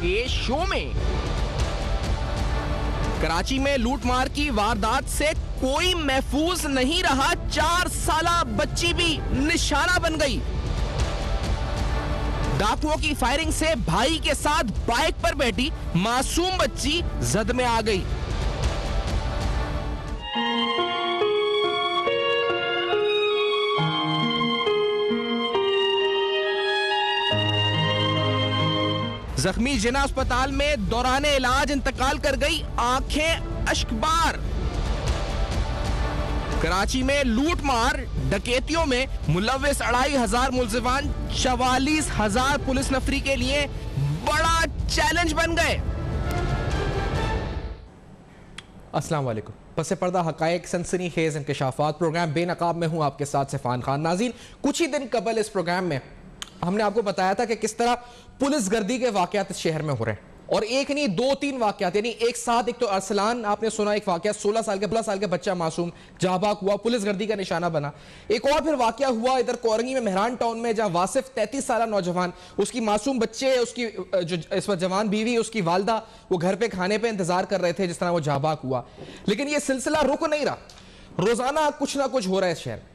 के शो में। कराची में लूटमार की वारदात से कोई महफूज नहीं रहा, 4 साला बच्ची भी निशाना बन गई। डाकुओं की फायरिंग से भाई के साथ बाइक पर बैठी मासूम बच्ची जद में आ गई। जख्मी जिना अस्पताल में दौराने इलाज इंतकाल कर गई, आंखें अश्कबार। कराची में लूटमार डकैतियों में मुलव्विस 2500 मुल्जिमान 44,000 पुलिस नफरी के लिए बड़ा चैलेंज बन गए। अस्सलाम वालेकुम। पसे पर्दा हकायक सनसनीखेज इंकशाफात प्रोग्राम बेनकाब में हूं आपके साथ सिफान खान। नाज़रीन, कुछ ही दिन कबल इस प्रोग्राम में हमने आपको बताया था कि किस तरह पुलिस गर्दी के वाकयात इस शहर में हो रहे हैं, और एक नहीं 2-3 वाकयात, यानी एक साथ। एक तो अरसलान आपने सुना, एक वाकया 16 साल के बच्चा मासूम जहां हुआ, पुलिस गर्दी का निशाना बना। एक और फिर वाकया हुआ इधर कोरंगी में मेहरान टाउन में, जहां वासिफ 33 साल नौजवान, उसकी मासूम बच्चे, उसकी जो इस वक्त जवान बीवी, उसकी वालदा, वो घर पे खाने पे इंतजार कर रहे थे जिस तरह वो जहां हुआ। लेकिन ये सिलसिला रुक नहीं रहा, रोजाना कुछ ना कुछ हो रहा है इस शहर।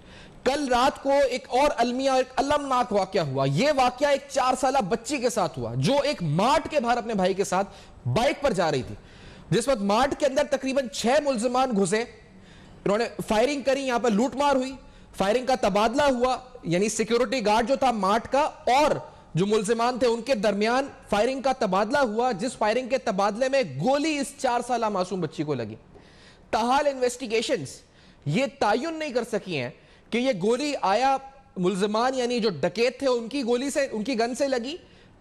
कल रात को एक और अलमिया, एक अलमनाक वाकया हुआ। यह वाकया एक 4 साल बच्ची के साथ हुआ जो एक मार्ट के बाहर अपने भाई के साथ बाइक पर जा रही थी। जिस वक्त मार्ट के अंदर तकरीबन 6 मुल्जिमान घुसे, उन्होंने फायरिंग करी, यहां पर लूटमार हुई, फायरिंग का तबादला हुआ, यानी सिक्योरिटी गार्ड जो था मार्ट का और जो मुल्जिमान थे उनके दरमियान फायरिंग का तबादला हुआ, जिस फायरिंग के तबादले में गोली इस 4 साल मासूम बच्ची को लगी। ताहाल इन्वेस्टिगेशंस ये तायुन नहीं कर सकी हैं कि ये गोली आया मुल्जिमान यानी जो डकैत थे उनकी गोली से, उनकी गन से लगी,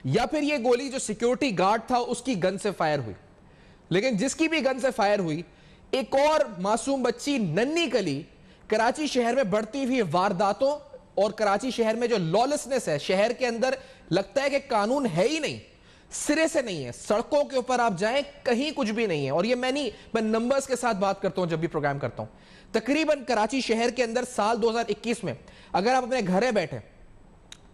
या फिर ये गोली जो सिक्योरिटी गार्ड था उसकी गन से फायर हुई। लेकिन जिसकी भी गन से फायर हुई, एक और मासूम बच्ची नन्ही कली कराची शहर में बढ़ती हुई वारदातों और कराची शहर में जो लॉलेसनेस है, शहर के अंदर लगता है कि कानून है ही नहीं, सिरे से नहीं है। सड़कों के ऊपर आप जाएं, कहीं कुछ भी नहीं है। और ये मैं नंबर्स के साथ बात करता हूं जब भी प्रोग्राम करता हूं। तकरीबन कराची शहर के अंदर साल 2021 में अगर आप अपने घरे बैठे,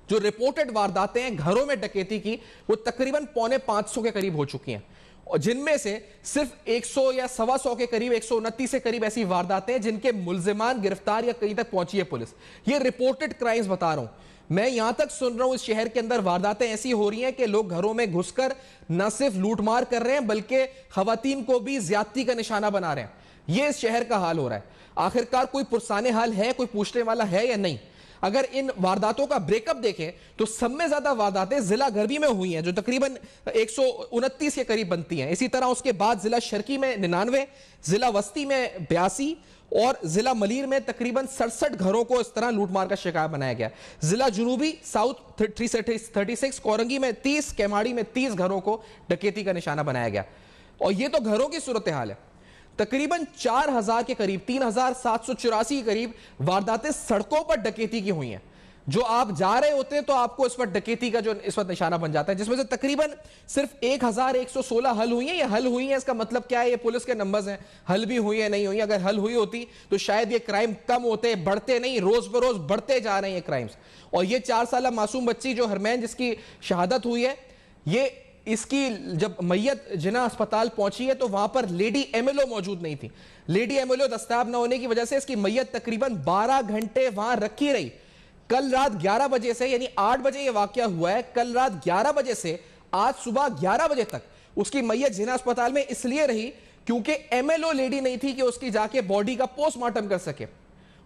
जो रिपोर्टेड वारदातें हैं घरों में डकैती की, वो तकरीबन 450 के करीब हो चुकी हैं, और जिनमें से सिर्फ 100 या 125 के करीब, 129 के करीब ऐसी वारदातें हैं जिनके मुल्जिमान गिरफ्तार या कहीं तक पहुंची है पुलिस। ये रिपोर्टेड क्राइम्स बता रहा हूं। मैं यहां तक सुन रहा हूं इस शहर के अंदर वारदातें ऐसी हो रही हैं कि लोग घरों में घुसकर न सिर्फ लूटमार कर रहे हैं बल्कि खवातीन को भी ज्यादती का निशाना बना रहे हैं। यह इस शहर का हाल हो रहा है। आखिरकार कोई पुरसाने हाल है, कोई पूछने वाला है या नहीं? अगर इन वारदातों का ब्रेकअप देखें तो सब में ज्यादा वारदातें जिला गरबी में हुई हैं जो तकरीबन 129 के करीब बनती हैं। इसी तरह उसके बाद जिला शर्की में 99, जिला वस्ती में 82 और जिला मलीर में तकरीबन 67 घरों को इस तरह लूटमार का शिकार बनाया गया। जिला जुनूबी साउथ 336, कोरंगी में 30, केमाड़ी में 30 घरों को डकैती का निशाना बनाया गया। और यह तो घरों की सूरत हाल है। तकरीबन 4000 के करीब, 3784 के करीब वारदातें सड़कों पर डकैती की हुई हैं। जो आप जा रहे होते हैं तो आपको इस पर डकैती का जो इस वक्त निशाना बन जाता है, जिसमें से तकरीबन सिर्फ 1116 हल हुई हैं। ये हल हुई हैं, इसका मतलब क्या है? ये पुलिस के नंबर्स हैं, हल भी हुई है नहीं हुई। अगर हल हुई होती तो शायद ये क्राइम कम होते, बढ़ते नहीं, रोज बरोज बढ़ते जा रहे हैं ये क्राइम्स। और ये 4 साल मासूम बच्ची जो हरमैन जिसकी शहादत हुई है, ये इसकी जब मैयत जिना अस्पताल पहुंची है तो वहां पर लेडी एमएलओ मौजूद नहीं थी। लेडी एमएलओ दस्तयाब न होने की वजह से इसकी मैयत तकरीबन 12 घंटे वहां रखी रही। कल रात 11 बजे से, यानी 8 बजे यह वाकया हुआ है, कल रात 11 बजे से आज सुबह 11 बजे तक उसकी मैयत जिना अस्पताल में इसलिए रही क्योंकि एमएलओ लेडी नहीं थी कि उसकी जाके बॉडी का पोस्टमार्टम कर सके,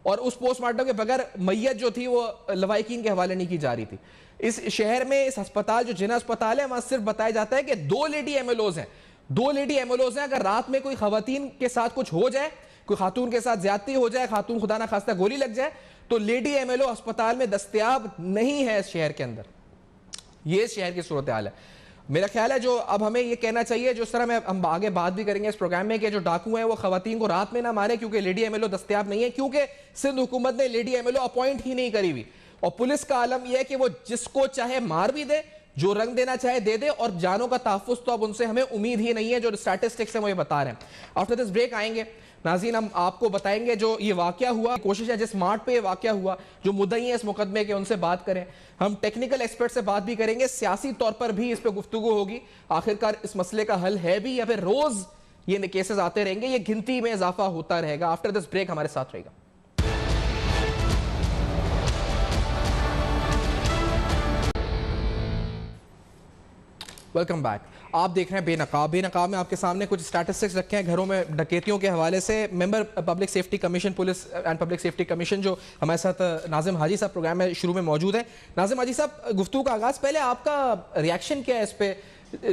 और उस पोस्टमार्टम के बगैर मैयत जो थी वो लवाहिकीन के हवाले नहीं की जा रही थी। इस शहर में इस अस्पताल जो जिना अस्पताल है वहां सिर्फ बताया जाता है कि 2 लेडी एमएलओज हैं, 2 लेडी एमएलओज हैं। अगर रात में कोई खवातीन के साथ कुछ हो जाए, कोई खातून के साथ ज्यादती हो जाए, खातून खुदा ना खास्ता गोली लग जाए, तो लेडी एमएलओ अस्पताल में दस्तयाब नहीं है इस शहर के अंदर। ये इस शहर की सूरत हाल है। मेरा ख्याल है जो अब हमें ये कहना चाहिए, जिस तरह हम आगे बात भी करेंगे इस प्रोग्राम में, कि जो डाकू हैं वो खवातीन को रात में ना मारे क्योंकि लेडी एमएलओ दस्तयाब नहीं है, क्योंकि सिंध हुकूमत ने लेडी एमएलओ अपॉइंट ही नहीं करी हुई। और पुलिस का आलम यह है कि वो जिसको चाहे मार भी दे, जो रंग देना चाहे दे दे, और जानों का तहफ्फुज़ तो अब उनसे हमें उम्मीद ही नहीं है। जो स्टैटिस्टिक्स है वो ये बता रहे हैं। आफ्टर दिस ब्रेक आएंगे, नाज़रीन हम आपको बताएंगे जो ये वाकया हुआ, कोशिश है जिस मार्ट पे ये वाकया हुआ, जो मुद्दई है इस मुकदमे के उनसे बात करें। हम टेक्निकल एक्सपर्ट से बात भी करेंगे, सियासी तौर पर भी इस पे गुफ्तगू होगी, आखिरकार इस मसले का हल है भी या फिर रोज ये केसेस आते रहेंगे, ये गिनती में इजाफा होता रहेगा। आफ्टर दिस ब्रेक हमारे साथ रहेगा। Welcome back. आप देख रहे हैं बेनकाब। बेनकाब में आपके सामने कुछ स्टैटिस्टिक्स रखे हैं घरों में डकैतियों के हवाले से। Member public safety commission, police and public safety commission जो हमारे साथ नाजिम हाजी साहब प्रोग्राम में शुरू में मौजूद है। नाजिम हाजी साहब, गुफ्तगू का आगाज़, पहले आपका रिएक्शन क्या है इस पर?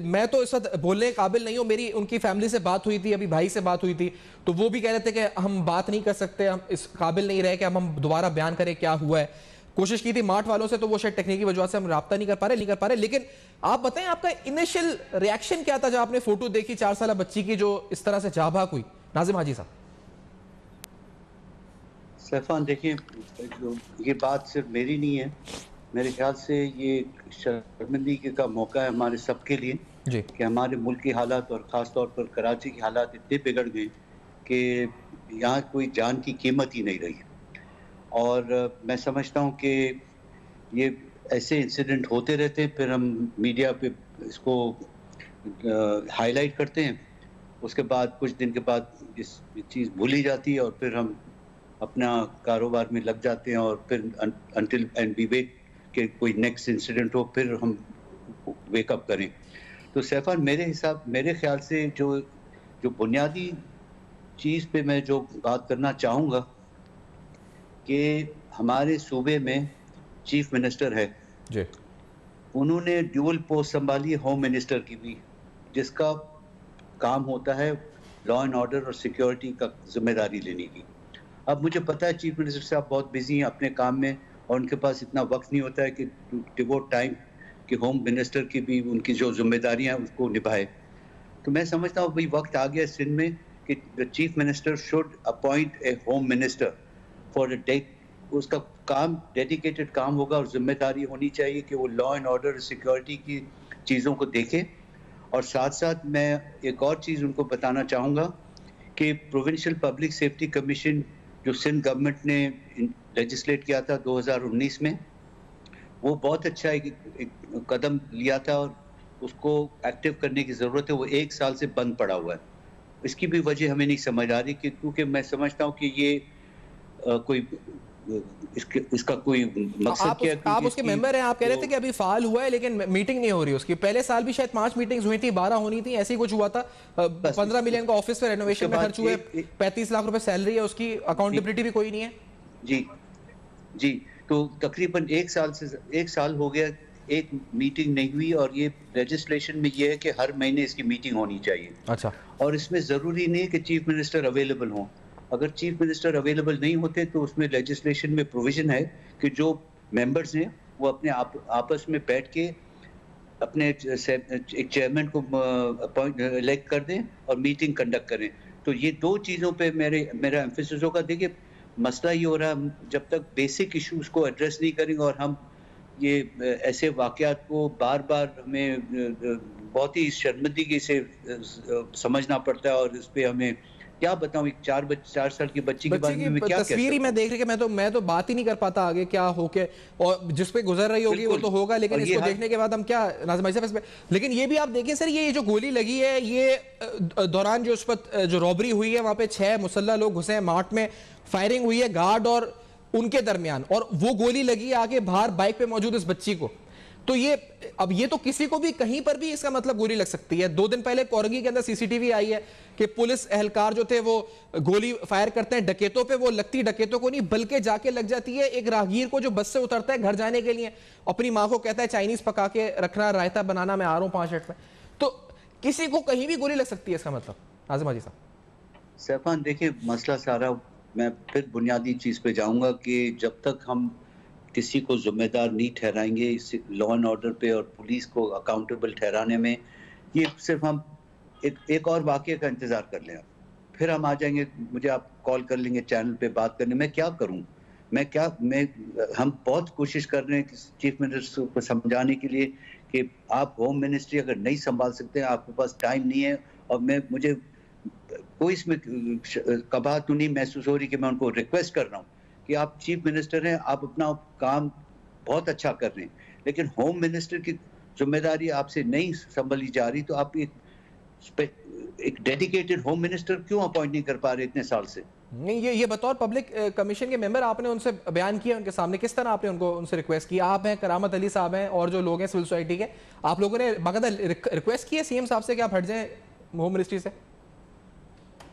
मैं तो इस वक्त बोलने के काबिल नहीं हूँ, मेरी उनकी फैमिली से बात हुई थी, अभी भाई से बात हुई थी, तो वो भी कह रहे थे कि हम बात नहीं कर सकते, हम इस काबिल नहीं रहे कि हम दोबारा बयान करें क्या हुआ है। कोशिश की थी मार्ट वालों से, तो वो शायद टेक्निकी वजह से हम राब्ता नहीं कर पा रहे। लेकिन आप बताएं आपका इनिशियल रिएक्शन क्या था जब आपने फोटो देखी 4 साल बच्ची की जो इस तरह से जाँ भाग हुई? नाजिम हाजी साहब। सैफान, देखिए, ये बात सिर्फ मेरी नहीं है, मेरे ख्याल से ये शर्मिंदगी का मौका है हमारे सबके लिए जी। कि हमारे मुल्क की हालात और ख़ास तौर पर कराची की हालात इतने बिगड़ गए कि यहाँ कोई जान की कीमत ही नहीं रही। और मैं समझता हूँ कि ये ऐसे इंसिडेंट होते रहते हैं, फिर हम मीडिया पे इसको हाईलाइट करते हैं, उसके बाद कुछ दिन के बाद इस चीज़ भूली जाती है और फिर हम अपना कारोबार में लग जाते हैं और फिर अनटिल एंड वी वेट कि कोई नेक्स्ट इंसिडेंट हो, फिर हम वेकअप करें। तो सैफान, मेरे ख्याल से जो बुनियादी चीज़ पे मैं जो बात करना चाहूँगा कि हमारे सूबे में चीफ मिनिस्टर है जी। उन्होंने ड्यूअल पोस्ट संभाली, होम मिनिस्टर की भी, जिसका काम होता है लॉ एंड ऑर्डर और सिक्योरिटी का जिम्मेदारी लेने की। अब मुझे पता है चीफ मिनिस्टर साहब बहुत बिजी हैं अपने काम में और उनके पास इतना वक्त नहीं होता है कि डिवोट टाइम कि होम मिनिस्टर की भी उनकी जो जिम्मेदारियां हैं उसको निभाए। तो मैं समझता हूँ भाई वक्त आ गया सिंध में कि the chief minister should appoint a home minister for a day. उसका काम डेडिकेटेड काम होगा और जिम्मेदारी होनी चाहिए कि वो लॉ एंड ऑर्डर सिक्योरिटी की चीज़ों को देखे। और साथ साथ मैं एक और चीज़ उनको बताना चाहूँगा कि प्रोविंशियल पब्लिक सेफ्टी कमीशन जो सिंध गवर्नमेंट ने लेजिस्लेट किया था 2019 में, वो बहुत अच्छा एक कदम लिया था और उसको एक्टिव करने की ज़रूरत है। वो 1 साल से बंद पड़ा हुआ है। इसकी भी वजह हमें नहीं समझ आ रही कि क्योंकि मैं समझता हूँ कि ये कोई इसका कोई मकसद क्या है। आप उसके मेंबर हैं, आप कह रहे थे कि अभी फाल हुआ है लेकिन मीटिंग नहीं हो रही उसकी। पहले साल भी शायद 5 मीटिंग्स हुई थी, 12 होनी थी, ऐसी कुछ हुआ था। 15 मिलियन का ऑफिस पे रेनोवेशन में खर्च हुए, 35 लाख रुपए सैलरी है उसकी, अकाउंटेबिलिटी भी कोई नहीं है। जी, तो तकरीबन 1 साल हो गया, एक मीटिंग नहीं हुई। और ये लेजिस्लेशन में ये है कि हर महीने इसकी मीटिंग होनी चाहिए। अच्छा। और इसमें ज़रूरी नहीं है कि चीफ मिनिस्टर अवेलेबल हों। अगर चीफ मिनिस्टर अवेलेबल नहीं होते तो उसमें लेजिस्लेशन में प्रोविजन है कि जो मेंबर्स हैं वो अपने आपस में बैठ के अपने एक चेयरमैन को इलेक्ट कर दें और मीटिंग कंडक्ट करें। तो ये 2 चीज़ों पे मेरा एम्फेसिस होगा। देखिए, मसला ये हो रहा है, जब तक बेसिक इश्यूज को एड्रेस नहीं करेंगे और हम ये ऐसे वाक़यात को बार बार हमें बहुत ही शर्मिंदगी से समझना पड़ता है। और इस पे हमें क्या बताऊं, एक 4 साल की बच्ची के बारे में क्या तस्वीर ही मैं देख रही कि मैं तो बात ही नहीं कर पाता आगे क्या हो के, और जिस पे गुजर रही होगी वो तो होगा, लेकिन इसको देखने के बाद हम क्या नाज़िम भाई साहब। लेकिन ये भी आप देखिए सर, ये जो गोली लगी है, ये दौरान जो उस पर जो रॉबरी हुई है वहां पे 6 मुसल्ला लोग घुसे हैं मार्ट में, फायरिंग हुई है गार्ड और उनके दरमियान, और वो गोली लगी आगे बाहर बाइक पे मौजूद इस बच्ची को। तो ये तो किसी को भी कहीं पर भी इसका मतलब गोली लग सकती है। 2 दिन पहले कोरगी के अंदर सीसीटीवी आई है कि पुलिस एहलकार जो थे वो गोली फायर करते हैं डकैतों पे, वो लगती डकैतों को नहीं बल्कि जाके लग जाती है एक राहगीर को जो बस से उतरता है घर जाने के लिए, अपनी माँ को कहता है चाइनीज पका के रखना, रायता बनाना, मैं आ रहा हूँ 5 मिनट में। तो किसी को कहीं भी गोली लग सकती है इसका मतलब। नाज़िम हाजी साहब। सैफान, देखिए, मसला सारा मैं फिर बुनियादी चीज़ पे जाऊंगा कि जब तक हम किसी को जिम्मेदार नहीं ठहराएंगे लॉ एंड ऑर्डर पे और पुलिस को अकाउंटेबल ठहराने में, ये सिर्फ हम एक और वाक़ये का इंतज़ार कर लें, फिर हम आ जाएंगे, मुझे आप कॉल कर लेंगे चैनल पे बात करने। मैं क्या करूं, हम बहुत कोशिश कर रहे हैं चीफ मिनिस्टर को समझाने के लिए कि आप होम मिनिस्ट्री अगर नहीं संभाल सकते, आपके पास टाइम नहीं है। और मुझे कोई इसमें कबाहत तो नहीं महसूस हो रही कि मैं उनको रिक्वेस्ट कर रहा हूँ कि आप चीफ मिनिस्टर हैं, आप अपना काम बहुत अच्छा कर रहे हैं, लेकिन होम मिनिस्टर की जिम्मेदारी आपसे नहीं संभली जा रही, तो आप एक डेडिकेटेड होम मिनिस्टर क्यों अपॉइंट नहीं कर पा रहे इतने साल से? नहीं, ये बतौर पब्लिक कमीशन के मेंबर आपने उनसे बयान किया उनके सामने, किस तरह आपने उनसे रिक्वेस्ट की? आप हैं, करामत अली साहब हैं और जो लोग हैं सिविल सोसाइटी के, आप लोगों ने बाकायदा रिक्वेस्ट की है सीएम साहब से कि आप हट जाएं होम मिनिस्ट्री से?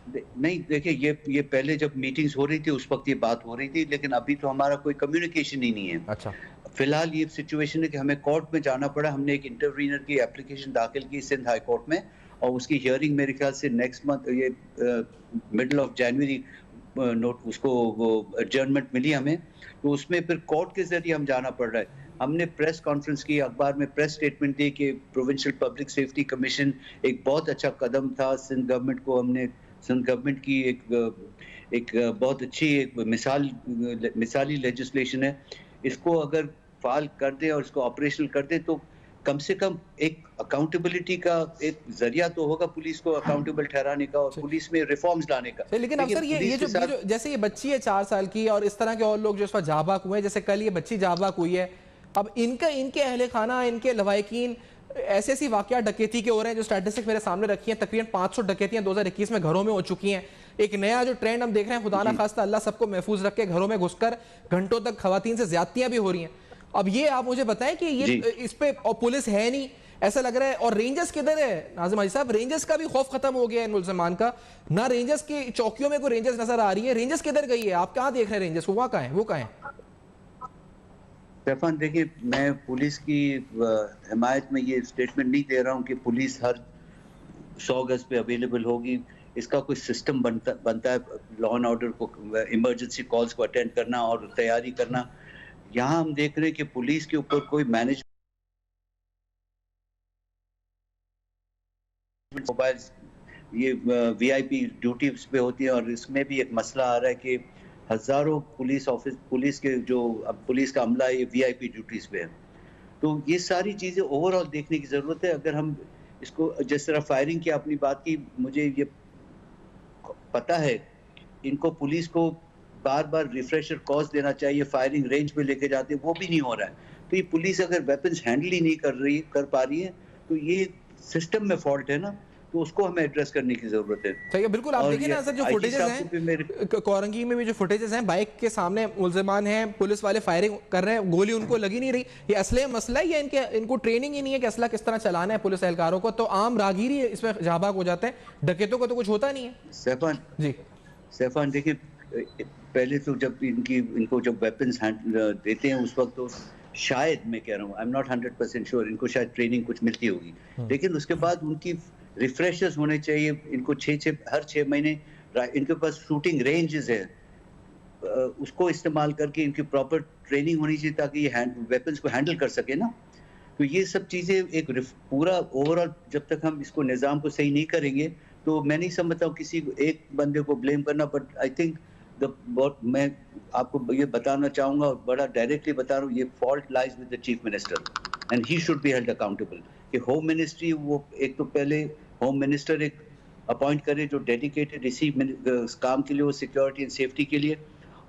नहीं, देखिए ये पहले जब मीटिंग्स हो रही थी उस वक्त ये बात हो रही थी, लेकिन अभी तो हमारा कोई कम्युनिकेशन ही नहीं है। अच्छा, फिलहाल ये सिचुएशन है कि हमें कोर्ट में जाना पड़ा। हमने एक इंटरवीनर की एप्लीकेशन दाखिल की सिंध हाई कोर्ट में, और उसकी हियरिंग मेरे ख्याल से नेक्स्ट मंथ, ये मिडल ऑफ जनवरी नोट उसको वो एडजर्नमेंट मिली हमें, तो उसमें फिर कोर्ट के जरिए हम जाना पड़ रहा है। हमने प्रेस कॉन्फ्रेंस की, अखबार में प्रेस स्टेटमेंट दी कि प्रोविंशियल पब्लिक सेफ्टी कमीशन एक बहुत अच्छा कदम था। सिंध गवर्नमेंट को हमने, सिंध गवर्नमेंट की एक बहुत अच्छी एक मिसाली लेजिस्लेशन है, इसको अगर फाल कर दे और इसको ऑपरेशनल कर दे तो कम से कम एक अकाउंटेबिलिटी का एक जरिया तो होगा पुलिस को अकाउंटेबल ठहराने का और पुलिस में रिफॉर्म्स लाने का। लेकिन अफसर ये जो जैसे ये बच्ची है 4 साल की और इस तरह के और लोग जो इस पर जाबाक हुए हैं, जैसे कल ये बच्ची जाबाक हुई है, अब इनके अहले खाना, इनके लवाहिकीन ऐसे वाकया डकैती के हो रहे हैं जो स्टैटिस्टिक्स मेरे सामने रखी हैं, तकरीबन 500 डकैतियां 2021 में घरों में हो चुकी हैं। एक नया जो ट्रेंड हम देख रहे हैं, खुदा ना खास्ता अल्लाह सबको महफूज रख के, घरों में घुसकर घंटों तक खवातीन से ज्यादतियां भी हो रही हैं। अब ये आप मुझे बताएं कि ये इस पे और पुलिस है नहीं ऐसा लग रहा है, और रेंजर्स किधर है नाज़िम हाजी साहब? रेंजर्स का भी खौफ खत्म हो गया है मुल्ज़मान का, ना रेंजर्स की चौकियों में कोई रेंजर्स नजर आ रही है। रेंजर्स किधर गई है? आप कहाँ देख रहे हैं रेंजर्स को? वहाँ कहाँ है, वो कहाँ है? स्टेफन, देखिए मैं पुलिस की हिमायत में ये स्टेटमेंट नहीं दे रहा हूँ कि पुलिस हर 100 गज पे अवेलेबल होगी। इसका कोई सिस्टम बनता है लॉ एंड ऑर्डर को, इमरजेंसी कॉल्स को अटेंड करना और तैयारी करना। यहाँ हम देख रहे हैं कि पुलिस के ऊपर कोई मैनेजमेंट, मोबाइल ये वीआईपी ड्यूटीज पे होती है, और इसमें भी एक मसला आ रहा है कि हजारों पुलिस के जो अब पुलिस का अमला ये वीआईपी ड्यूटीज पे है। तो ये सारी चीजें ओवरऑल देखने की जरूरत है। अगर हम इसको जिस तरह फायरिंग की आपने बात की, मुझे ये पता है इनको पुलिस को बार बार रिफ्रेशर कोर्स देना चाहिए, फायरिंग रेंज पे लेके जाते, वो भी नहीं हो रहा है। तो ये पुलिस अगर वेपन्स हैंडल ही नहीं कर पा रही है तो ये सिस्टम में फॉल्ट है ना, तो उसको हमें एड्रेस करने की जरूरत है। सही है, बिल्कुल। आप देखिए ना सर, जो फुटेजेस हैं कोरंगी में भी, जो फुटेजेस हैं, बाइक के सामने मुल्ज़िमान हैं, पुलिस वाले फायरिंग कर रहे हैं, गोली उनको लगी नहीं रही। ये असले मसला है या इनको ट्रेनिंग ही नहीं है कि असला किस तरह चलाना है पुलिस एहलकारों को? तो आम राहगीर इसमें जाबाक हो जाते हैं, डकैतों को तो कुछ होता नहीं है। सैफान देखिए, पहले तो जब इनको जब वेपन्स देते हैं उस वक्त तो शायद, मैं कह रहा हूँ, आई एम नॉट 100% श्योर, इनको शायद ट्रेनिंग कुछ मिलती होगी, लेकिन उसके बाद उनकी रिफ्रेशर्स होने चाहिए। इनको हर 6 महीने इनके पास शूटिंग रेंजेस है, उसको इस्तेमाल करके इनकी प्रॉपर ट्रेनिंग होनी चाहिए ताकि ये वेपन्स को हैंडल कर सके ना। तो ये सब चीजें एक पूरा ओवरऑल जब तक हम इसको निज़ाम को सही नहीं करेंगे तो मैं नहीं समझता हूँ किसी एक बंदे को ब्लेम करना। बट आई थिंक मैं आपको ये बताना चाहूंगा और बड़ा डायरेक्टली बता रहा हूँ, ये fault lies with the chief minister and he should be held accountable. कि होम मिनिस्ट्री, वो एक तो पहले होम मिनिस्टर एक अपॉइंट करे जो डेडिकेटेड इसी काम के लिए हो, सिक्योरिटी एंड सेफ्टी के लिए,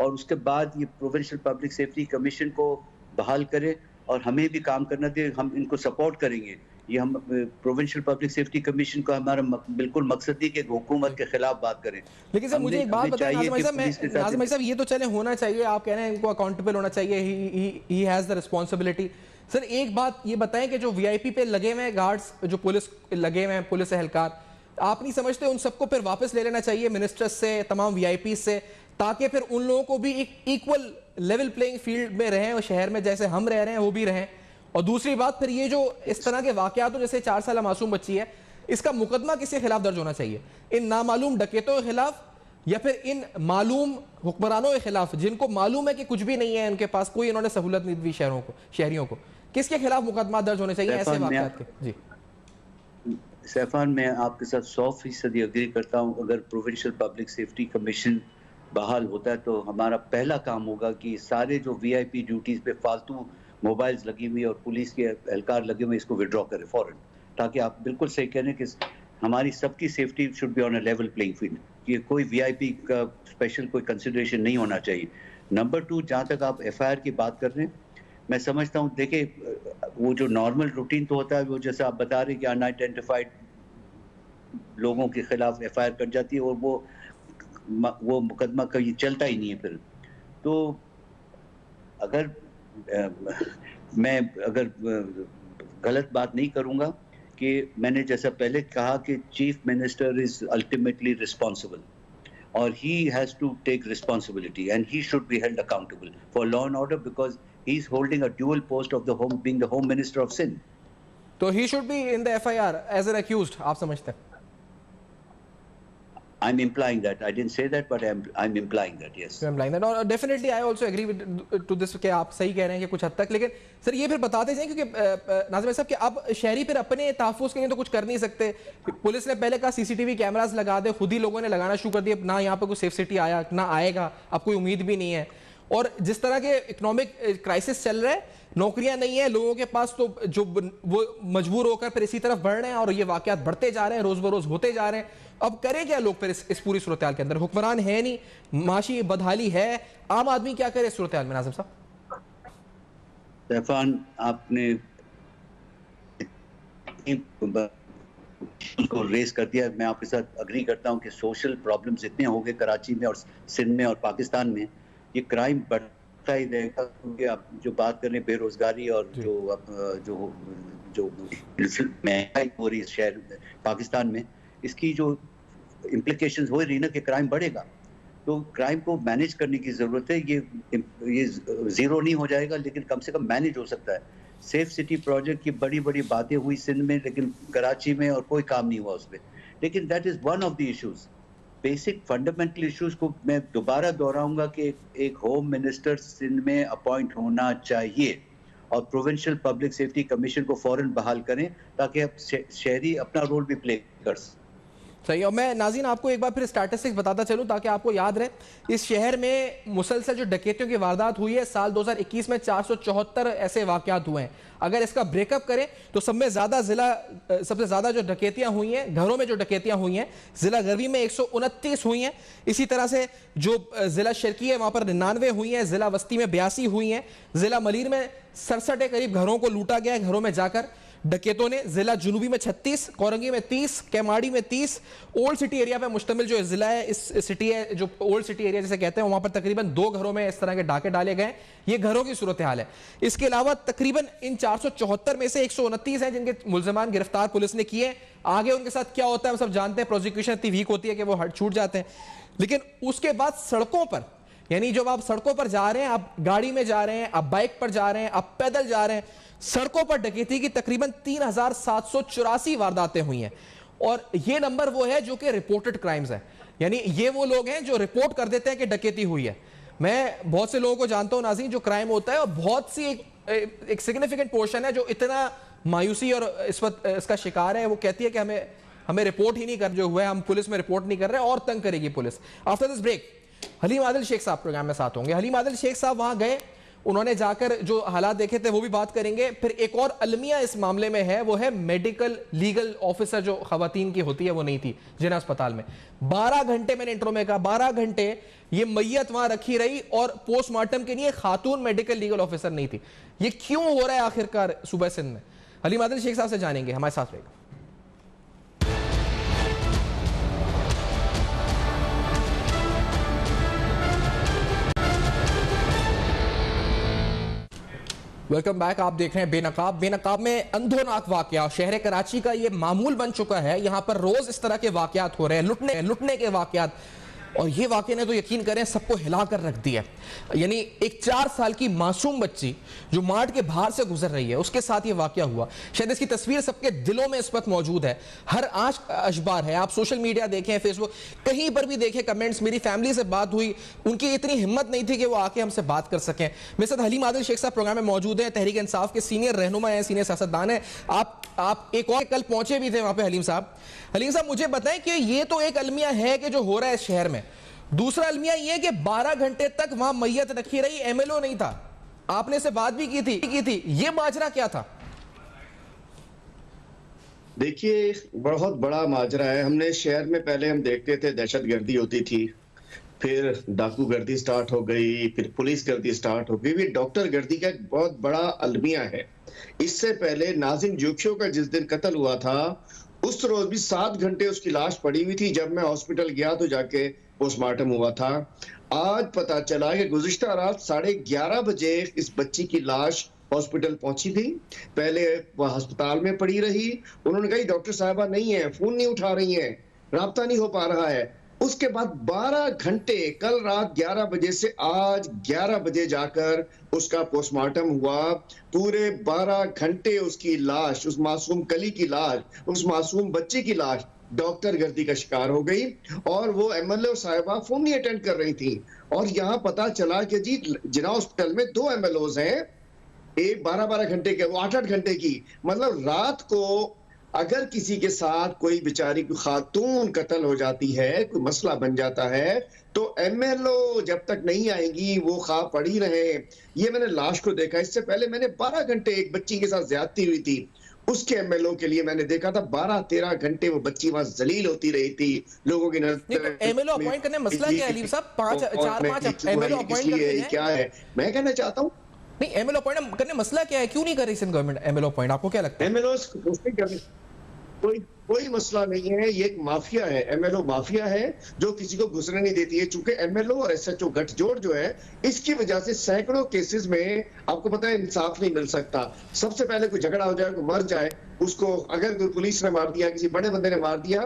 और उसके बाद ये प्रोविंशियल पब्लिक सेफ्टी कमीशन को बहाल करे और हमें भी काम करना दे। हम इनको सपोर्ट करेंगे। ये हम प्रोविंशियल पब्लिक सेफ्टी कमीशन का हमारा बिल्कुल मकसद नहीं कि हुकूमत के खिलाफ बात करें। लेकिन सर मुझे एक बात बताइए नाज़िम भाई साहब, ये तो चले होना चाहिए, आप कह रहे हैं इनको अकाउंटेबल होना चाहिए, he has the responsibility. Sir एक बात ये बताएं कि जो वीआईपी पे लगे हुए हैं गार्ड्स, जो पुलिस लगे हुए हैं, पुलिस एहलकार, आप नहीं समझते उन सबको फिर वापस ले लेना चाहिए मिनिस्टर्स से, तमाम वीआईपी से, ताकि फिर उन लोगों को भी एक इक्वल लेवल प्लेइंग फील्ड में रहें और शहर में जैसे हम रह रहे हैं वो भी रहें? और दूसरी बात, फिर ये जो इस तरह के वाकयात हो, जैसे 4 साल मासूम बच्ची है, इसका मुकदमा किसके खिलाफ दर्ज होना चाहिए? इन नामालूम डकैतों के खिलाफ या फिर इन मालूम हुक्मरानों के खिलाफ जिनको मालूम है कि कुछ भी नहीं है उनके पास, कोई इन्होंने सहूलत नहीं दी शहरियों को? किसके खिलाफ मुकदमा दर्ज होने चाहिए ऐसे वाकयात के? जी सैफान, मैं आपके साथ 100% एग्री करता हूँ। अगर प्रोविंशियल पब्लिक सेफ्टी कमीशन बहाल होता है तो हमारा पहला काम होगा कि सारे जो वीआईपी ड्यूटीज पे फालतू मोबाइल्स लगी हुई और पुलिस के एहलकार लगे हुए इसको विड्रॉ करें फौरन, ताकि आप बिल्कुल सही कह रहे हैं कि हमारी सबकी safety should be on a level playing field, ये कोई वीआईपी का स्पेशल कोई कंसिडरेशन नहीं होना चाहिए। नंबर 2, जहाँ तक आप एफआईआर की बात कर रहे हैं, मैं समझता हूँ, देखिए वो जो नॉर्मल रूटीन तो होता है, वो जैसे आप बता रहे हैं कि अनआइडेंटिफाइड लोगों के खिलाफ एफआईआर कर जाती है और वो मुकदमा कहीं चलता ही नहीं है फिर। तो अगर मैं गलत बात नहीं करूँगा कि मैंने जैसा पहले कहा कि chief minister is ultimately responsible और he has to take responsibility and he should be held accountable for law and order because he is holding a dual post of being the home minister of Sindh. तो he should be in the FIR as an accused, आप समझते हैं? I'm implying that. I didn't say that, but I'm implying that. Yes. I'm implying that. और definitely I also agree to this कि आप सही कह रहे हैं कि कुछ हद तक, लेकिन सर ये फिर बताते जाएं क्योंकि नाज़िम साहब कि अब शहरी फिर अपने तहफ़्फ़ुज़ के लिए तो कुछ कर नहीं सकते। पुलिस ने पहले कहा सीसीटीवी कैमरास लगा दे, खुद ही लोगों ने लगाना शुरू कर दिया, ना यहाँ पे कोई सेफ सिटी आया ना आएगा, अब कोई उम्मीद भी नहीं है। और जिस तरह के इकोनॉमिक क्राइसिस चल रहा है, नौकरियां नहीं है लोगों के पास, तो जो वो मजबूर होकर फिर इसी तरफ बढ़ रहे हैं और ये वाकयात बढ़ते जा रहे हैं, रोज बरोज होते जा रहे हैं। अब करें क्या लोग फिर इस पूरी सूरत हाल के अंदर? हुक्मरान है नहीं, माशी बदहाली है, आम आदमी क्या करे इस सूरत हाल में? नाज़िम साहब, तूफान आपने को रेस कर दिया। मैं आपके साथ अग्री करता हूं कि सोशल प्रॉब्लम्स इतने हो गए कराची में और सिंध में और पाकिस्तान में, ये क्राइम बढ़ता ही रहेगा क्योंकि आप जो बात कर रहे हैं बेरोजगारी और जो महंगाई हो रही है शहर पाकिस्तान में, इसकी जो इम्प्लीकेशंस हो रही ना कि क्राइम बढ़ेगा, तो क्राइम को मैनेज करने की ज़रूरत है। ये ज़ीरो नहीं हो जाएगा लेकिन कम से कम मैनेज हो सकता है। सेफ सिटी प्रोजेक्ट की बड़ी बड़ी बातें हुई सिंध में, लेकिन कराची में और कोई काम नहीं हुआ उस पर। लेकिन that is one of the issues, basic fundamental issues को मैं दोबारा दोहराऊंगा कि एक होम मिनिस्टर सिंध में अपॉइंट होना चाहिए और प्रोविंशियल पब्लिक सेफ्टी कमीशन को फौरन बहाल करें ताकि अब शहरी अपना रोल भी प्ले कर सकें। सही। और मैं नाज़रीन आपको एक बार फिर स्टैटिस्टिक्स बताता चलूं ताकि आपको याद रहे, इस शहर में मुसलसल जो डकैतियों की वारदात हुई है, साल 2021 में 474 ऐसे वाकयात हुए हैं। अगर इसका ब्रेकअप करें तो सबसे ज़्यादा जो डकैतियां हुई हैं, घरों में जो डकैतियां हुई हैं, ज़िला गर्वी में 129 हुई हैं। इसी तरह से जो ज़िला शर्की है वहाँ पर 99 हुई हैं, ज़िला वस्ती में 82 हुई हैं, ज़िला मलीर में 67 के करीब घरों को लूटा गया है घरों में जाकर डकैतों ने, जिला जुनूबी में 36, कोरंगी में 30, केमाड़ी में 30। ओल्ड सिटी एरिया पे मुश्तमिल जो जिला है, इस सिटी है जो ओल्ड सिटी एरिया जिसे कहते हैं, वहां पर तकरीबन 2 घरों में इस तरह के डाके डाले गए। ये घरों की सूरत हाल है। इसके अलावा तकरीबन इन 474 में से 129 हैं जिनके मुल्ज़िमान गिरफ्तार पुलिस ने किए। आगे उनके साथ क्या होता है हम सब जानते हैं, प्रोसिक्यूशन इतनी वीक होती है कि वो हट छूट जाते हैं। लेकिन उसके बाद सड़कों पर, यानी जब आप सड़कों पर जा रहे हैं, आप गाड़ी में जा रहे हैं, आप बाइक पर जा रहे हैं, आप पैदल जा रहे हैं, सड़कों पर डकैती की तकरीबन 3784 वारदातें हुई हैं। और ये नंबर वो है जो कि रिपोर्टेड क्राइम्स है, यानी ये वो लोग हैं जो रिपोर्ट कर देते हैं कि डकैती हुई है। मैं बहुत से लोगों को जानता हूं नाज़रीन जो क्राइम होता है, और बहुत सी एक सिग्निफिकेंट पोर्शन है जो इतना मायूसी और इस वक्त इसका शिकार है, वो कहती है कि हमें रिपोर्ट ही नहीं कर, जो हुआ है हम पुलिस में रिपोर्ट नहीं कर रहे और तंग करेगी police. After this break Haleem Adil Shaikh साहब प्रोग्राम में साथ होंगे। हलीम आदिल शेख साहब वहां गए, उन्होंने जाकर जो हालात देखे थे वो भी बात करेंगे। फिर एक और अलमिया इस मामले में है, वो है मेडिकल लीगल ऑफिसर जो खवातीन की होती है वो नहीं थी जिन्ना अस्पताल में। 12 घंटे मैंने इंट्रो में कहा, 12 घंटे ये मैयत वहां रखी रही और पोस्टमार्टम के लिए खातून मेडिकल लीगल ऑफिसर नहीं थी। ये क्यों हो रहा है आखिरकार सूबा सिंध में? हलीम आदिल शेख साहब से जानेंगे, हमारे साथ रहेगा। Welcome back. आप देख रहे हैं बेनकाब। बेनकाब में अंधोनाक वाकया शहर कराची का ये मामूल बन चुका है। यहां पर रोज इस तरह के वाकयात हो रहे हैं, लुटने के वाकयात, और ये वाकये ने तो यकीन करें सबको हिलाकर रख दिया। यानी एक 4 साल की मासूम बच्ची जो मार्ट के बाहर से गुजर रही है, उसके साथ ये वाकया हुआ। शायद इसकी तस्वीर सबके दिलों में इस वक्त मौजूद है, हर आंच अशबार है। आप सोशल मीडिया देखें, फेसबुक, कहीं पर भी देखें कमेंट्स। मेरी फैमिली से बात हुई, उनकी इतनी हिम्मत नहीं थी कि वो आके हमसे बात कर सकें। मेरे साथ हलीम आदिल शेख साहब प्रोग्राम में मौजूद है, तहरीक इंसाफ के सीनियर रहनुमा है, सीनियर सियासतदान है। आप एक और कल पहुंचे भी थे वहां पे हलीम साहब। हलीम साहब मुझे बताएं कि ये तो एक अलमिया है कि जो हो रहा है इस शहर में, दूसरा अलमिया यह कि 12 घंटे तक वहां मैयत रखी रही, एमएलओ नहीं था, आपने से बात भी की थी, ये माजरा क्या था? देखिए, बहुत बड़ा माजरा है। हमने शहर में पहले हम देखते थे दहशतगर्दी होती थी, फिर डाकू गर्दी स्टार्ट हो गई, फिर पुलिस गर्दी स्टार्ट हो गई, फिर डॉक्टर गर्दी का एक बहुत बड़ा अलमिया है। इससे पहले नाजिम जोखियों का जिस दिन कत्ल हुआ था, उस रोज भी 7 घंटे उसकी लाश पड़ी हुई थी। जब मैं हॉस्पिटल गया तो जाके पोस्टमार्टम हुआ था। आज पता चला कि गुज़िश्ता रात 11:30 बजे इस बच्ची की लाश हॉस्पिटल पहुंची थी। पहले वह अस्पताल में पड़ी रही। उन्होंने कहा डॉक्टर साहबा नहीं है, फोन नहीं उठा रही हैं, राब्ता नहीं हो पा रहा है। उसके बाद 12 घंटे, कल रात 11 बजे से आज 11 बजे जाकर उसका पोस्टमार्टम हुआ। पूरे 12 घंटे उसकी लाश, उस मासूम कली की लाश, उस मासूम बच्चे की लाश डॉक्टर गर्दी का शिकार हो गई। और वो एमएलए साहिबा फोन नहीं अटेंड कर रही थी। और यहाँ पता चला कि जी जिना हॉस्पिटल में 2 एमएलओज हैं, एक 12-12 घंटे के, वो 8-8 घंटे की। मतलब रात को अगर किसी के साथ कोई बेचारी खातून कत्ल हो जाती है, कोई मसला बन जाता है, तो एमएलओ जब तक नहीं आएंगी वो खा पड़ी रहे। ये मैंने लाश को देखा। इससे पहले मैंने 12 घंटे एक बच्ची के साथ ज्यादती हुई थी, उसके एमएलओ के लिए मैंने देखा था। 12-13 घंटे वो बच्ची वहां जलील होती रही थी लोगों की नजर। एमएलओ अपॉइंट करने मसला क्या है अलीम साहब? 4-5 एमएलओ अपॉइंट करते हैं, क्या है मैं कहना चाहता हूँ। नहीं, एमएलओ अपॉइंट करने मसला क्या है? क्यों नहीं कर रही सिंध गवर्नमेंट एमएलओ अपॉइंट? आपको क्या लगता है? एमएलओ कोई मसला नहीं है। ये एक माफिया है, एमएलओ माफिया है जो किसी को घुसने नहीं देती है। चूंकि एमएलओ और एसएचओ गठजोड़ जो है, इसकी वजह से सैकड़ों केसेस में आपको पता है इंसाफ नहीं मिल सकता। सबसे पहले कोई झगड़ा हो जाए, कोई मर जाए, उसको अगर कोई पुलिस ने मार दिया, किसी बड़े बंदे ने मार दिया,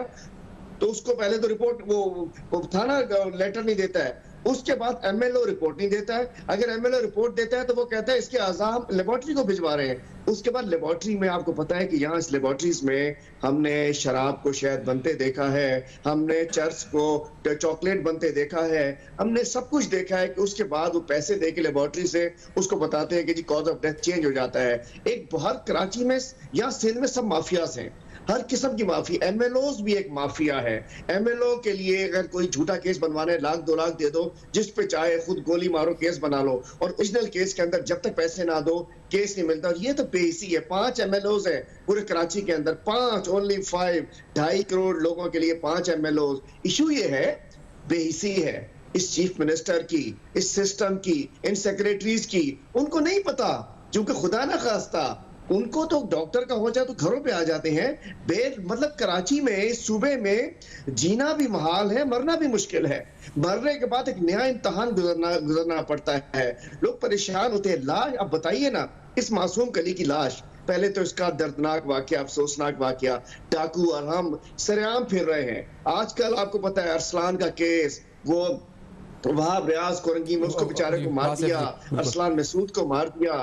तो उसको पहले तो रिपोर्ट वो थाना लेटर नहीं देता है, उसके बाद एमएलओ रिपोर्ट नहीं देता है। अगर एमएलओ रिपोर्ट देता है तो वो कहता है इसके आज़ाम लेबोरेटरी को भिजवा रहे हैं। उसके बाद लेबोरेटरी में आपको पता है कि यहाँ इस लेबोरेटरीज में हमने शराब को शहद बनते देखा है, हमने चर्च को चॉकलेट बनते देखा है, हमने सब कुछ देखा है कि उसके बाद वो पैसे दे के लेबोरेटरी से उसको बताते हैं कि जी कॉज ऑफ डेथ चेंज हो जाता है। एक बहुत कराची में या सिंध में सब माफियाज हैं, हर किस्म की माफिया। एमएलओज भी एक माफिया है। एमएलओ के लिए अगर कोई झूठा केस बनवाने 1-2 लाख दे दो, जिस पे चाहे खुद गोली मारो केस बना लो, और ओरिजिनल केस के अंदर जब तक पैसे ना दो केस नहीं मिलता। और ये तो बेहिसी है। 5 एमएलओज हैं पूरे कराची के अंदर, 5 ओनली 5, 2.5 करोड़ लोगों के लिए 5 एमएलओज। इशू ये है, बेहिसी है इस चीफ मिनिस्टर की, इस सिस्टम की, इन सेक्रेटरीज की। उनको नहीं पता, क्योंकि खुदा ना खास्ता उनको तो डॉक्टर का हो जाए तो घरों पे आ जाते हैं। मतलब कराची में, सूबे में जीना भी महाल है, मरना भी मुश्किल है। मरने के बाद एक नया इम्तहान गुजरना पड़ता है। लोग परेशान होते हैं। लाश, अब बताइए ना, इस मासूम कली की लाश, पहले तो इसका दर्दनाक वाकया, अफसोसनाक वाकया, डाकू और हम सरेआम फिर रहे हैं। आजकल आपको पता है अरसलान का केस, वो वहाब रियाज कोरंगी में उसको बेचारे को मार दिया, अरसलान मसूद को मार दिया।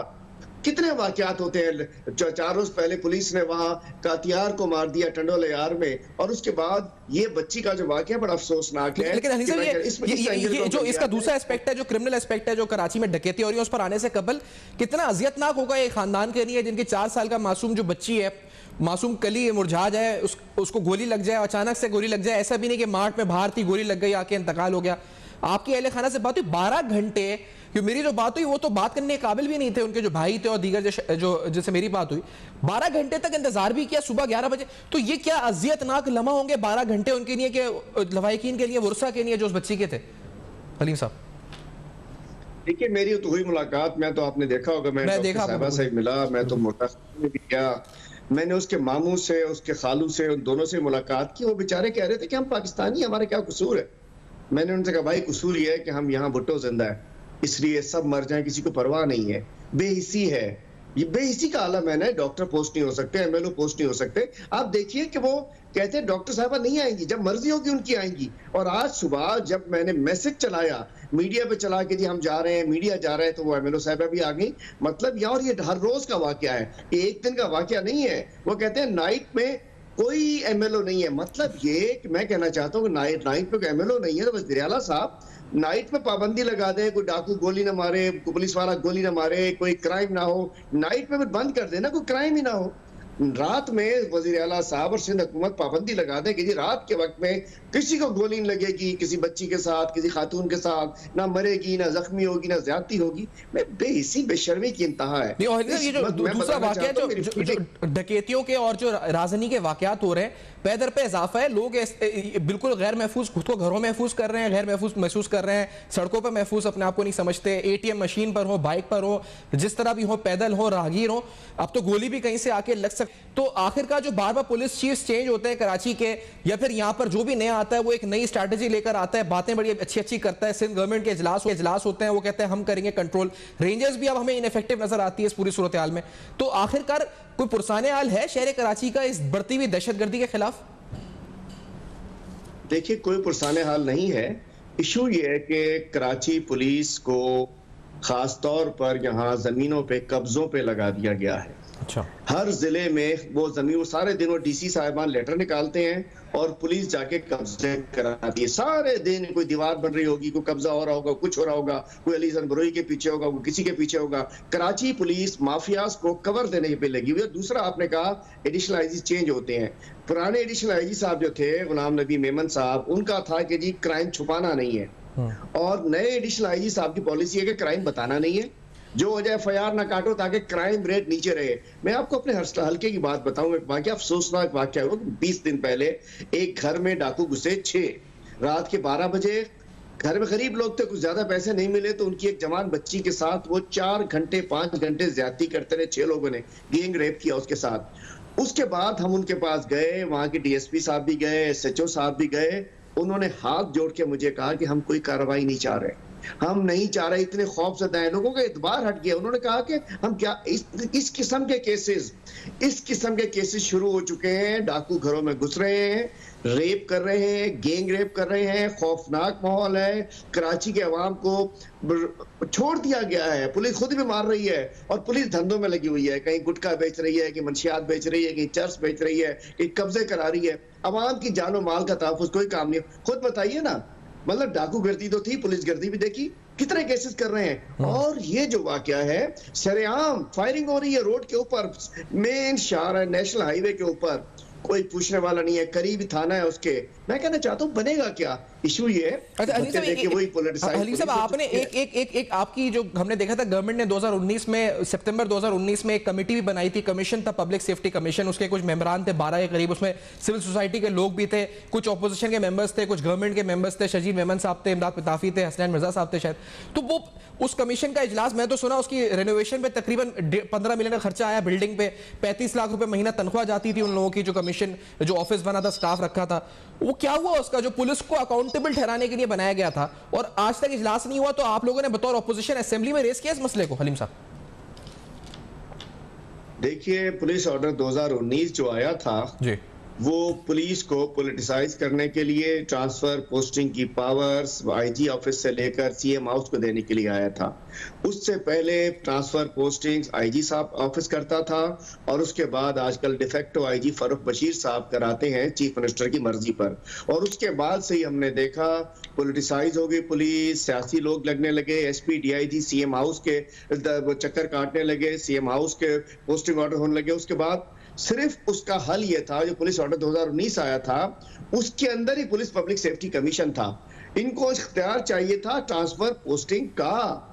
कितने वाकयात होते हैं। 4 रोज पहले पुलिस ने वहां कातियार को मार दिया टंडोले यार में, और उसके बाद ये बच्ची का जो वाकया बड़ा अफसोसनाक है। लेकिन हनी साहब, ये जो इसका दूसरा एस्पेक्ट है, जो क्रिमिनल एस्पेक्ट है, जो कराची में डकैती हो रही है, उस पर आने से कबल कितना अजियतनाक होगा ये खानदान के लिए, जिनकी 4 साल का मासूम जो बच्ची है, मासूम कली मुरझा जाए, उसको गोली लग जाए, अचानक से गोली लग जाए। ऐसा भी नहीं कि मार्ट में बाहर थी, गोली लग गई, आके इंतकाल हो गया। आपकी अहले खाना से बात हुई 12 घंटे, कि मेरी जो बात हुई वो तो बात करने के काबिल भी नहीं थे, उनके जो भाई थे और दीगर जो जिससे मेरी बात हुई, 12 घंटे तक इंतजार भी किया, सुबह 11 बजे। तो ये क्या अजियतनाक लम्हा होंगे 12 घंटे उनके लिए, कि लवाहिकीन के लिए, वुरसा के लिए, जो उस बच्ची के थे? हलीम साहब देखिए, मेरी तो हुई मुलाकात, मैं तो आपने देखा होगा, मैं देखा साहिबा से मिला, मैं तो मुलाकात में भी गया, मैंने उसके मामू से, उसके खालू से, उन दोनों से मुलाकात की। वो बेचारे कह रहे थे कि हम पाकिस्तानी, हमारा क्या कसूर है। मैंने उनसे कहा भाई कसूर ये है कि हम यहाँ भुट्टो जिंदा है, इसलिए सब मर जाएं, किसी को परवाह नहीं है। बेहिसी है ये, बेहिसी का आलम है ना। डॉक्टर पोस्ट नहीं हो सकते, एमएलओ पोस्ट नहीं हो सकते। आप देखिए कि वो कहते हैं डॉक्टर साहबा नहीं आएंगी, जब मर्जी होगी उनकी आएंगी। और आज सुबह जब मैंने मैसेज चलाया मीडिया पे, चला के जी हम जा रहे हैं, मीडिया जा रहे हैं, तो वो एमएलओ साहबा भी आ गई। मतलब यार ये हर रोज का वाकया है, ये एक दिन का वाकया नहीं है। वो कहते हैं नाइट में कोई एमएलओ नहीं है। मतलब ये कि मैं कहना चाहता हूँ नाइट पे एमएलओ नहीं है, तो बस दिरियाला साहब नाइट में पाबंदी लगा दे, कोई डाकू गोली ना मारे, कोई पुलिस वाला गोली ना मारे, कोई क्राइम ना हो, नाइट में बंद कर देना, कोई क्राइम ही ना हो। रात में वजीर आला साहब और सिंध हुकूमत पाबंदी लगा दे कि जी रात के वक्त में किसी को गोली नहीं लगेगी, किसी बच्ची के साथ, किसी खातून के साथ, ना मरेगी, ना जख्मी होगी, ना ज्यादती होगी। मैं बेहिसी बेशर्मी की इंतहा है। ये जो दूसरा वाकया जो डकैतियों के और जो राजनी के वाकयात हो रहे हैं, पैदर पे इजाफा है। लोग बिल्कुल गैर महफूज, खुद को घरों महफूज कर रहे हैं, गैर महफूज महसूस कर रहे हैं, सड़कों पर महफूज अपने आप को नहीं समझते। एटीएम मशीन पर हो, बाइक पर हो, जिस तरह भी हो, पैदल हो, राहगीर हो, अब तो गोली भी कहीं से आके लग सकती। तो आखिरकार जो बार बार पुलिस चीफ चेंज होते हैं कराची के, या फिर यहाँ पर जो भी नया आता है वो एक नई स्ट्रैटेजी लेकर आता है, बातें बड़ी अच्छी अच्छी करता है। सिंध गवर्नमेंट के इजलास होते हैं, वो कहते हैं हम करेंगे कंट्रोल। रेंजर्स भी अब हमें इनफेक्टिव नजर आती है इस पूरी सूरत हाल में। तो आखिरकार कोई पुरसाने हाल है शहर कराची का इस बढ़ती हुई दहशतगर्दी के खिलाफ? देखिए, कोई पुरसाने हाल नहीं है। इशू ये है कि कराची पुलिस को खास तौर पर यहाँ जमीनों पे कब्जों पे लगा दिया गया है। अच्छा। हर जिले में वो जमीन, वो सारे दिन वो डीसी साहिबान लेटर निकालते हैं और पुलिस जाके कब्जे कराती है। सारे दिन कोई दीवार बन रही होगी, कोई कब्जा हो रहा होगा, कुछ हो रहा होगा, कोई अली जनबरोई के पीछे होगा, कोई किसी के पीछे होगा। कराची पुलिस माफियाज को कवर देने पे लगी हुई है। दूसरा, आपने कहा एडिशनल आईजी चेंज होते हैं। पुराने एडिशनल आईजी साहब जो थे, गुलाम नबी मेमन साहब, उनका था कि जी क्राइम छुपाना नहीं है, और नए एडिशनल आईजी साहब की पॉलिसी है कि क्राइम बताना नहीं है, जो हो जाए FIR ना काटो ताकि क्राइम रेट नीचे रहे। मैं आपको अपने हल्के की बात बताऊं, एक वाकया, अफसोसनाक वाकया हुआ। 20 दिन पहले एक घर में डाकू घुसे, 6 रात के 12 बजे। घर में गरीब लोग थे, कुछ ज्यादा पैसे नहीं मिले, तो उनकी एक जवान बच्ची के साथ वो 4 घंटे 5 घंटे ज्यादती करते रहे। 6 लोगों ने गैंग रेप किया उसके साथ। उसके बाद हम उनके पास गए, वहां के DSP साहब भी गए, SHO साहब भी गए। उन्होंने हाथ जोड़ के मुझे कहा कि हम कोई कार्रवाई नहीं चाह रहे, हम नहीं चाह रहे। इतने खौफ से हैं, लोगों का एतबार हट गया। उन्होंने कहा कि हम क्या इस किस्म के केसेस शुरू हो चुके हैं। डाकू घरों में घुस रहे हैं, रेप कर रहे हैं, गैंग रेप कर रहे हैं, खौफनाक माहौल है। कराची के अवाम को छोड़ दिया गया है, पुलिस खुद भी मार रही है, और पुलिस धंधों में लगी हुई है। कहीं गुटखा बेच रही है, कहीं मंशियात बेच रही है, कहीं चर्च बेच रही है, कहीं कब्जे करा रही है। अवाम की जानो माल का तहफ़्फ़ुज़ कोई काम नहीं। खुद बताइए ना, मतलब डाकू गर्दी तो थी, पुलिस गर्दी भी देखी, कितने केसेस कर रहे हैं। और ये जो वाकया है, सरेआम फायरिंग हो रही है रोड के ऊपर, मेन शहर है, नेशनल हाईवे के ऊपर, कोई पूछने वाला नहीं है, करीब थाना है उसके। मैं कहना चाहता हूँ बनेगा क्या? इशू ये अली साहब, आपने एक आपकी जो हमने देखा था, गवर्नमेंट ने 2019 में, सितंबर 2019 में एक कमेटी भी बनाई थी, कमीशन था, पब्लिक सेफ्टी कमीशन। उसके कुछ मेंबरान थे, 12 के करीब। उसमें सिविल सोसाइटी के लोग भी थे, कुछ ऑपोजिशन के मेंबर्स थे, कुछ गवर्नमेंट के मेंबर्स थे। शजीब मेमन साहब थे, इमदाद पिताफी थे, हसनैन मिर्जा साहब थे शायद। तो वो उस कमीशन का इजलास, मैं तो सुना उसकी रेनोवेशन पे तकरीबन 15 मिलियन का खर्चा आया, बिल्डिंग पे 35 लाख रुपए महीना तनख्वाह जाती थी उन लोगों की, जो कमीशन, जो ऑफिस बना था, स्टाफ रखा था। वो क्या हुआ उसका, जो पुलिस को अकाउंटेबल ठहराने के लिए बनाया गया था, और आज तक इजलास नहीं हुआ। तो आप लोगों ने बतौर ऑपोजिशन असेंबली में रेस किया इस मसले को? हलीम साहब, देखिए, पुलिस ऑर्डर 2019 जो आया था जी, वो पुलिस को पॉलिटिसाइज करने के लिए, ट्रांसफर पोस्टिंग की पावर्स IG ऑफिस से लेकर CM हाउस को देने के लिए आया था। उससे पहले ट्रांसफर पोस्टिंग्स IG साहब ऑफिस करता था, और उसके बाद आजकल डिफेक्टो IG फरूख बशीर साहब कराते हैं चीफ मिनिस्टर की मर्जी पर। और उसके बाद से ही हमने देखा पॉलिटिसाइज हो गई पुलिस, सियासी लोग लगने लगे, SP DIG CM हाउस के चक्कर काटने लगे, CM हाउस के पोस्टिंग ऑर्डर होने लगे। उसके बाद सिर्फ उसका हल ये था, जो पुलिस ऑर्डर 2019 आया था, उसके अंदर ही पुलिस पब्लिक सेफ्टी कमीशन था। इनको इख्तियार चाहिए था ट्रांसफर पोस्टिंग का।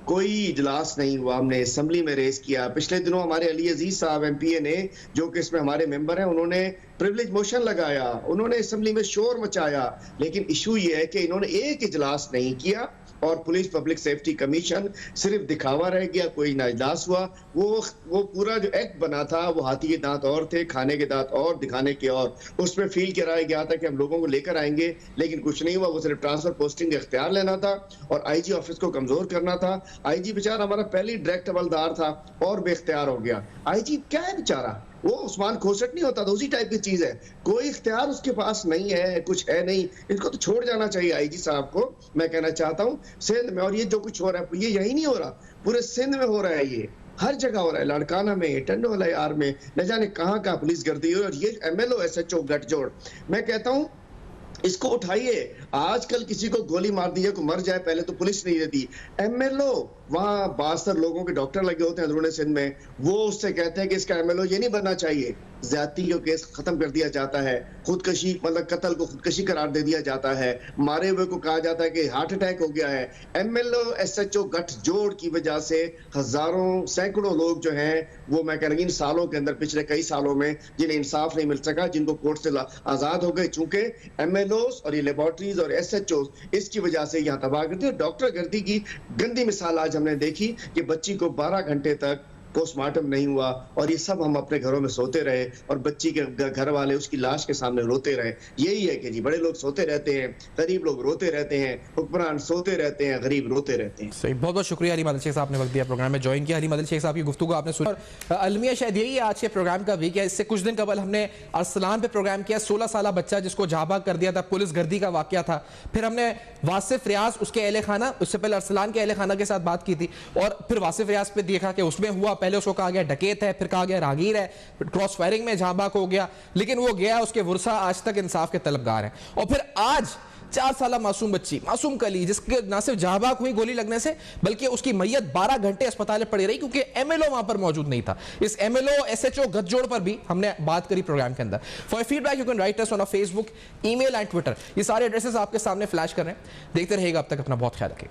कोई इजलास नहीं हुआ। हमने असेंबली में रेस किया। पिछले दिनों हमारे अली अजीज साहब MPA ने, जो कि इसमें हमारे मेंबर हैं, उन्होंने प्रिविलेज मोशन लगाया, उन्होंने असेंबली में शोर मचाया। लेकिन इशू ये है कि इन्होंने एक इजलास नहीं किया, और पुलिस पब्लिक सेफ्टी कमीशन सिर्फ दिखावा रह गया, कोई ना इजलास हुआ। वो पूरा जो एक्ट बना था, वो हाथी के दांत और थे, खाने के दांत और, दिखाने के और। उसमें फील कराया गया था कि हम लोगों को लेकर आएंगे, लेकिन कुछ नहीं हुआ। वो सिर्फ ट्रांसफर पोस्टिंग का इख्तियार लेना था और IG ऑफिस को कमजोर करना था। IG बेचारा हमारा पहली डायरेक्ट हवलदार था और बेख्तियार हो गया। IG क्या है बेचारा, वो उस्मान खोसट नहीं होता था, उसी टाइप की चीज है। कोई इख्तियार उसके पास नहीं है, कुछ है नहीं। इनको तो छोड़ जाना चाहिए IG साहब को, मैं कहना चाहता हूँ, सिंध में। और ये जो कुछ हो रहा है, ये यही नहीं हो रहा, पूरे सिंध में हो रहा है, ये हर जगह हो रहा है। लाड़काना में, टंडोला यार में, न जाने कहाँ पुलिस गर्दी हो। और ये MLO SHO गठजोड़, मैं कहता हूँ इसको उठाइए। आजकल किसी को गोली मार दी जाए, को मर जाए, पहले तो पुलिस नहीं देती। एमएलओ वहां 72 लोगों के डॉक्टर लगे होते हैं अंदरूनी सिंध में, वो उससे कहते हैं कि इसका एमएलओ ये नहीं बनना चाहिए। ज्यादती का केस खत्म कर दिया जाता है, खुदकशी मतलब कत्ल को खुदकशी करार दे दिया जाता है, मारे हुए को कहा जाता है कि हार्ट अटैक हो गया है। एमएलओ एसएचओ गठजोड़ की वजह से हजारों सैकड़ों लोग जो हैं वो मैं कह रही इन सालों के अंदर, पिछले कई सालों में जिन्हें इंसाफ नहीं मिल सका, जिनको कोर्ट से आजाद हो गए, चूंकि एमएलओ और ये लेबोरेटरीज और एसएचओ इसकी वजह से यहाँ तबाह करती है। डॉक्टर गर्दी की गंदी मिसाल आज हमने देखी कि बच्ची को 12 घंटे तक पोस्टमार्टम नहीं हुआ और ये सब हम अपने घरों में सोते रहे और बच्ची के घर वाले उसकी लाश के सामने रोते रहे। यही है कि जी बड़े लोग सोते रहते हैं, गरीब लोग रोते रहते हैं, हुक्मरान सोते रहते हैं, गरीब रोते रहते हैं। सही, बहुत बहुत शुक्रिया अली मदन शेख साहब ने वक्त दिया, प्रोग्राम में ज्वाइन किया। अली मदन शेख साहब की गुफ्तगू आपने सुनी और अलमिया शायद यही है आज के प्रोग्राम का भी, कि इससे कुछ दिन कबल हमने अरसलान पे प्रोग्राम किया, 16 साल बच्चा जिसको जाबाग कर दिया था, पुलिस गर्दी का वाकया था। फिर हमने वासिफ रियाज उसके अहले खाना, उससे पहले अरसलान के अहले खाना के साथ बात की थी और फिर वासिफ रियाज पे देखा कि उसमें हुआ, पहले उसको कहा गया डकैत है, फिर कहा गया रागीर है, क्रॉस फायरिंग में जाबाग हो गया, लेकिन वो गया, उसके वर्सा आज तक इंसाफ के तलबगार हैं। और फिर आज 4 साल मासूम बच्ची, मासूम कली, जिसके ना सिर्फ जाबाग हुई गोली लगने से, बल्कि उसकी मैयत 12 घंटे अस्पताल में पड़ी रही क्योंकि एमएलओ वहां पर मौजूद नहीं था। इस एमएलओ एसएचओ गठजोड़ पर भी हमने बात करी प्रोग्राम के अंदर। For feedback you can write us on Facebook, email and Twitter. ये सारे एड्रेसेस आपके सामने फ्लैश कर रहे हैं। देखते रहिएगा, अब तक अपना बहुत ख्याल रखें।